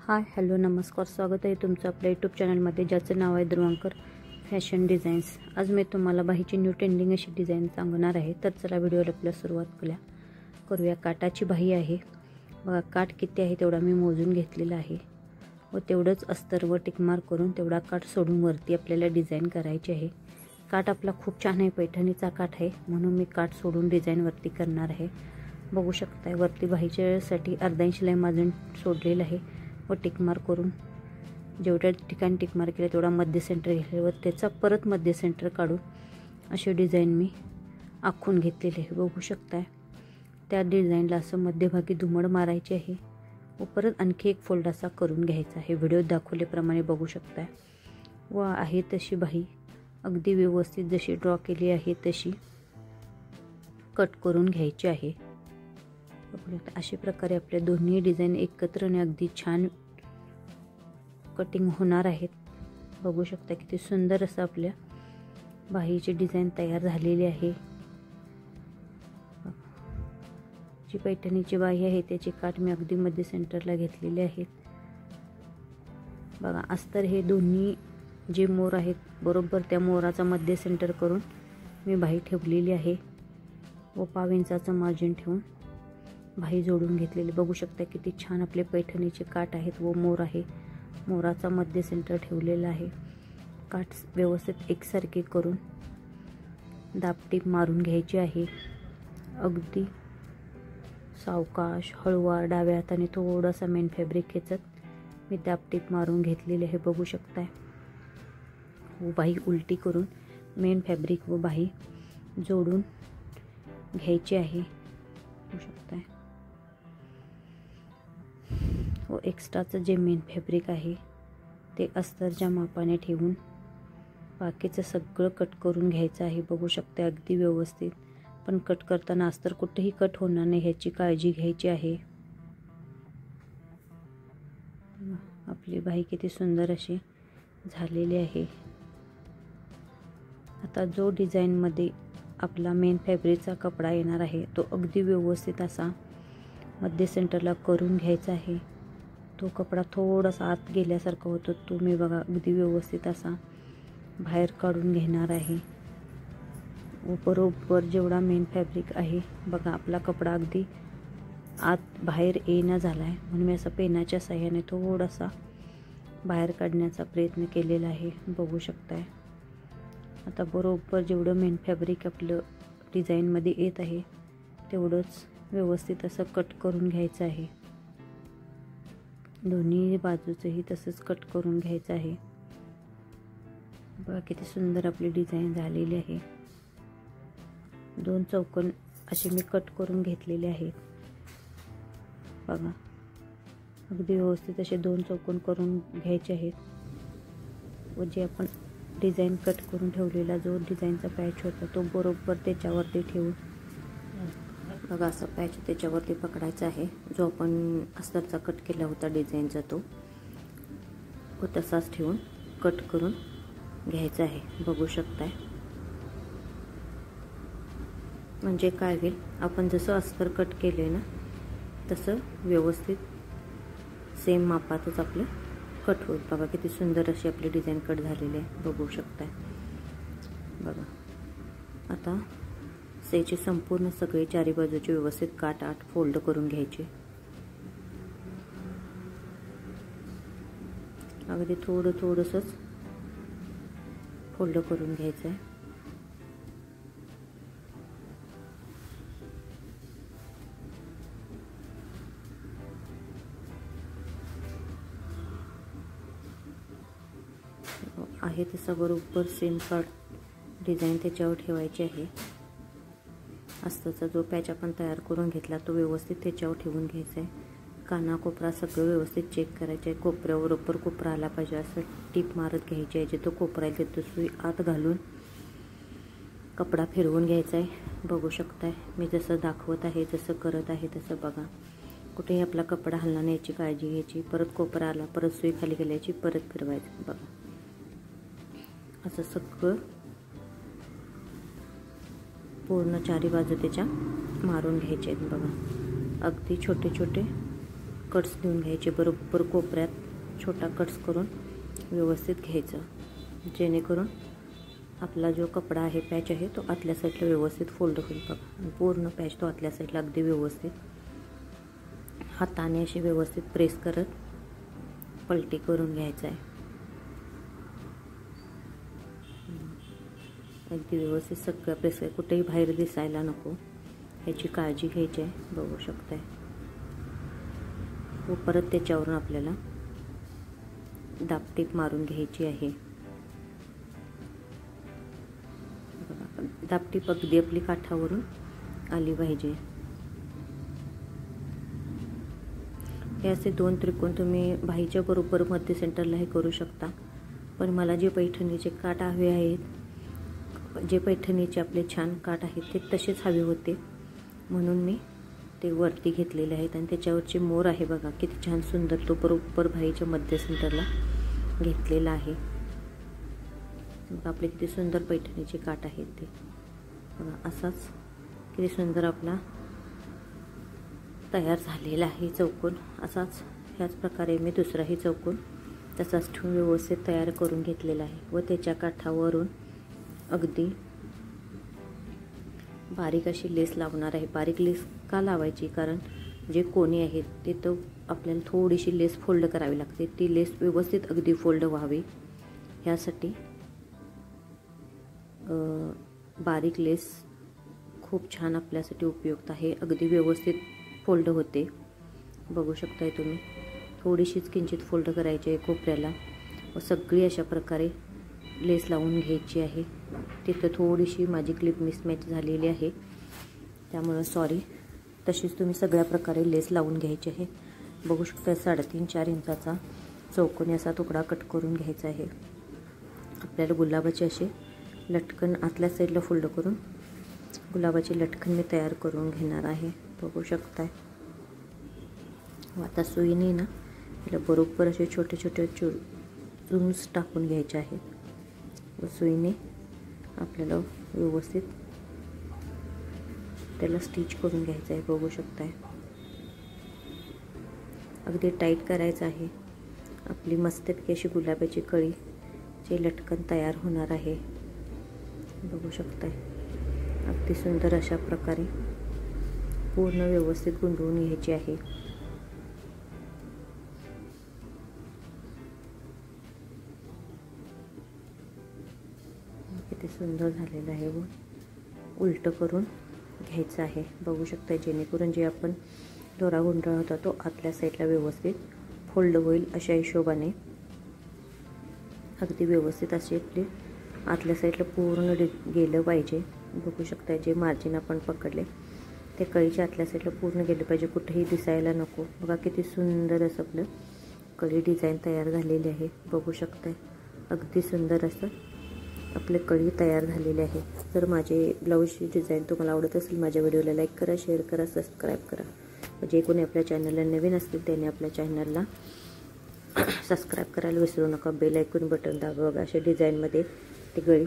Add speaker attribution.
Speaker 1: Hi hello नमस्कार, स्वागत आहे तुमचं आपल्या यूट्यूब चॅनलमध्ये ज्याचं नाव आहे ध्रुवांकर फॅशन डिझाईन्स। आज मी तुम्हाला बाहीची न्यू ट्रेंडिंग अशी डिझाईन सांगणार आहे। तर चला व्हिडिओला आपल्या सुरुवात करूया। काटाची बाही आहे बघा, काठ किती आहे तेवढा मी मोजून घेतलेला आहे व तेवढंच अस्तर व टिकमार करून तेवढा काठ सोडून वरती आपल्याला डिझाईन करायची आहे। काठ आपला खूप छान आहे, पैठणीचा काठ आहे म्हणून मी काठ सोडून डिझाईन वरती करणार आहे। बघू शकताय वरती बाहीच्यासाठी अर्धा इंच शिलाई मार्जिन सोडलेलं आहे व टिकमार करून जेवढ्या ठिकाणी टिकमार केलं तेवढा मध्य सेंटर घेतले व त्याचा परत मध्य सेंटर काढून अशी डिझाईन मी आखून घेतलेली आहे। बघू शकताय त्या डिझाईनला असं मध्यभागी दुमड मारायची आहे व परत आणखी एक फोल्ड असा करून घ्यायचा आहे। व्हिडिओत दाखवल्याप्रमाणे बघू शकताय व आहे तशी बाही अगदी व्यवस्थित जशी ड्रॉ केली आहे तशी कट करून घ्यायची आहे। अशा प्रकारे आपल्या दोन्ही डिझाईन एकत्रने अगदी छान कटिंग होणार आहेत। बघू शकता किती सुंदर असं आपल्या बाहीची डिझाईन तयार झालेली आहे। जी पैठणीची बाही आहे त्याची काठ मी अगदी मध्य सेंटरला घेतलेले आहेत। बघा अस्तर हे दोन्ही जे मोर आहेत बरोबर त्या मोराचा मध्य सेंटर करून मी बाही ठेवलेली आहे व पाव इंचाचं मार्जिन ठेवून बाही जोडून घेतलेली। बघू शकता किती छान आपले पैठणीचे काठ आहेत व मोर आहे, मोराचा मध्य सेंटर ठेवलेला आहे। काठ व्यवस्थित एकसारखे करून दाबटीप मारून घ्यायची आहे। अगदी सावकाश हळूवार डाव्या हाताने थोडासा मेन फॅब्रिक खेचत मी दाबटीप मारून घेतलेले आहे। बघू शकताय व बाही उलटी करून मेन फॅब्रिक व बाही जोडून घ्यायची आहे। बघू शकताय व एक्स्ट्राचं जे मेन फॅब्रिक आहे ते अस्तरच्या मापाने ठेवून बाकीचं सगळं कट करून घ्यायचं आहे। बघू शकता अगदी व्यवस्थित, पण कट करताना अस्तर कुठेही कट होणार नाही ह्याची काळजी घ्यायची आहे। आपली बाही किती सुंदर अशी झालेली आहे। आता जो डिझाईनमध्ये आपला मेन फॅब्रिकचा कपडा येणार आहे तो अगदी व्यवस्थित असा मध्य सेंटरला करून घ्यायचा आहे। तो कपडा थोडासा आत गेल्यासारखा होतो, तो मी बघा अगदी व्यवस्थित असा बाहेर काढून घेणार आहे व बरोबर जेवढा मेन फॅब्रिक आहे बघा आपला कपडा अगदी आत बाहेर येणं झाला आहे म्हणून मी असं पेनाच्या साह्याने थोडासा बाहेर काढण्याचा प्रयत्न केलेला आहे। बघू शकताय आता बरोबर जेवढं मेन फॅब्रिक आपलं डिझाईनमध्ये येत आहे तेवढंच व्यवस्थित असं कट करून घ्यायचं आहे। दोन्ही बाजूचंही तसंच कट करून घ्यायचं आहे। बघा किती सुंदर आपली डिझाईन झालेली आहे। दोन चौकोन असे मी कट करून घेतलेले आहेत। बघा अगदी व्यवस्थित असे दोन चौकोन करून घ्यायचे आहेत व जे आपण डिझाईन कट करून ठेवलेला जो डिझाईनचा पॅच होता तो बरोबर त्याच्यावरती ठेवून बघा असं पॅच त्याच्यावरती पकडायचा आहे। जो आपण अस्तरचा कट केला होता डिझाईनचा तो व तसाच ठेवून कट करून घ्यायचा आहे। बघू शकताय म्हणजे काय होईल, आपण जसं अस्तर कट केले ना तसं व्यवस्थित सेम मापातच आपलं कट होईल। बघा किती सुंदर अशी आपली डिझाईन कट झालेली आहे। बघू शकताय बघा आता सेचे संपूर्ण सगळे चारी बाजूचे व्यवस्थित काठ आठ फोल्ड करून घ्यायचे। अगदी थोडंसंच फोल्ड करून घ्यायचं आहे। आहे तसा बरोबर सेम काठ डिझाईन त्याच्यावर ठेवायची आहे। अस्ताचा जो पॅच आपण तयार करून घेतला तो व्यवस्थित त्याच्यावर ठेवून घ्यायचा आहे। कानाकोपरा सगळं व्यवस्थित चेक करायचं आहे। कोपऱ्याबरोबर कोपरा आला पाहिजे असं टीप मारत घ्यायची आहे। जिथं कोपरा आहे तिथं सुई आत घालून कपडा फिरवून घ्यायचा आहे। बघू शकताय मी जसं दाखवत आहे जसं करत आहे तसं बघा, कुठेही आपला कपडा हलणार नाही याची काळजी घ्यायची। परत कोपरा आला परत सुई खाली घालायची, परत फिरवायचं। बघा असं सगळं पूर्ण चारी बाजू त्याच्या मारून घ्यायचे आहेत। बघा अगदी छोटे छोटे कट्स देऊन घ्यायचे, बरोबर कोपऱ्यात छोटा कट्स करून व्यवस्थित घ्यायचं, जेणेकरून आपला जो कपडा आहे, पॅच आहे, तो आतल्या साईडला व्यवस्थित फोल्ड होईल बघा. पूर्ण पॅच तो आतल्या साईडला अगदी व्यवस्थित हाताने अशी व्यवस्थित प्रेस करत पलटी करून घ्यायचा आहे. अगदी व्यवस्थित सगळं प्रेस आहे, कुठेही बाहेर दिसायला नको याची काळजी घ्यायची आहे. बघू शकताय. व परत त्याच्यावरून आपल्याला दाबटीप मारून घ्यायची आहे. दाबटीप अगदी आपली काठावरून आली पाहिजे. हे असे 2 त्रिकोण तुम्ही बाहीच्या बरोबर मध्य सेंटरला हे करू शकता. पण मला जे पैठणीचे काठ हवे आहेत, जे पैठणीचे आपले छान काठ आहेत ते तसेच हवे होते, म्हणून मी ते वरती घेतलेले आहेत. आणि त्याच्यावरचे मोर आहे बघा, किती छान सुंदर तो बरोबर बाहीच्या मध्य सेंटरला घेतलेला आहे. आपले किती सुंदर पैठणीचे काठ आहेत ते बघा. असाच किती सुंदर आपला तयार झालेला आहे चौकोन. असाच ह्याच प्रकारे मी दुसराही चौकोन तसाच ठेवून व्यवस्थित तयार करून घेतलेला आहे. व त्याच्या काठावरून अगदी बारीक अशी लेस लावणार आहे. बारीक लेस का लावायची? कारण जे कोणी आहेत ते तर आपल्याला थोडीशी लेस फोल्ड करावी लागते. ती लेस व्यवस्थित अगदी फोल्ड व्हावी ह्यासाठी बारीक लेस खूप छान आपल्यासाठी उपयुक्त आहे. अगदी व्यवस्थित फोल्ड होते. बघू शकताय तुम्ही. थोडीशीच किंचित फोल्ड करायची आहे कोपऱ्याला व सगळी अशा प्रकारे लेस लावून घ्यायची आहे. तिथं थोडीशी माझी क्लिप मिसमॅच झालेली आहे, त्यामुळं सॉरी. तशीच तुम्ही सगळ्या प्रकारे लेस लावून घ्यायची आहे. बघू शकता 3.5-4 इंचाचा चौकोनी असा तुकडा कट करून घ्यायचा आहे. आपल्याला गुलाबाचे असे लटकन आतल्या साईडला फोल्ड करून गुलाबाचे लटकन मी तयार करून घेणार आहे. बघू शकताय. आता सुईने ना याला बरोबर असे छोटे छोटे चुंस टाकून घ्यायचे आहेत व सुईने आपल्याला व्यवस्थित त्याला स्टिच करून घ्यायचं आहे. बघू शकताय. अगदी टाईट करायचं आहे. आपली मस्तपैकी अशी गुलाबाची कळीचे लटकन तयार होणार आहे. बघू शकताय. अगदी सुंदर अशा प्रकारे पूर्ण व्यवस्थित गुंडवून घ्यायची आहे. किती सुंदर झालेलं आहे. व उलट करून घ्यायचं आहे. बघू शकता. जेणेकरून जे आपण दोरा गुंडाळा होता तो आतल्या साईडला व्यवस्थित फोल्ड होईल अशा हिशोबाने अगदी व्यवस्थित असे आपले आतल्या साईडला पूर्ण गेलं पाहिजे. बघू शकता. जे मार्जिन आपण पकडले ते कळीच्या आतल्या साईडला पूर्ण गेलं पाहिजे, कुठेही दिसायला नको. बघा किती सुंदर असं आपलं कळी डिझाईन तयार झालेली आहे. बघू शकताय. अगदी सुंदर असं आपले कळी तयार झालेले आहे. जर माझे ब्लाऊजची डिझाईन तुम्हाला आवडत असेल, माझ्या व्हिडिओला लाईक करा, शेअर करा, सबस्क्राईब करा. जे कोणी आपल्या चॅनलला नवीन असतील त्यांनी आपल्या चॅनलला सबस्क्राईब करायला विसरू नका. बेल आयकॉन बटन दाबा. बघा अशा डिझाईनमध्ये ती गळी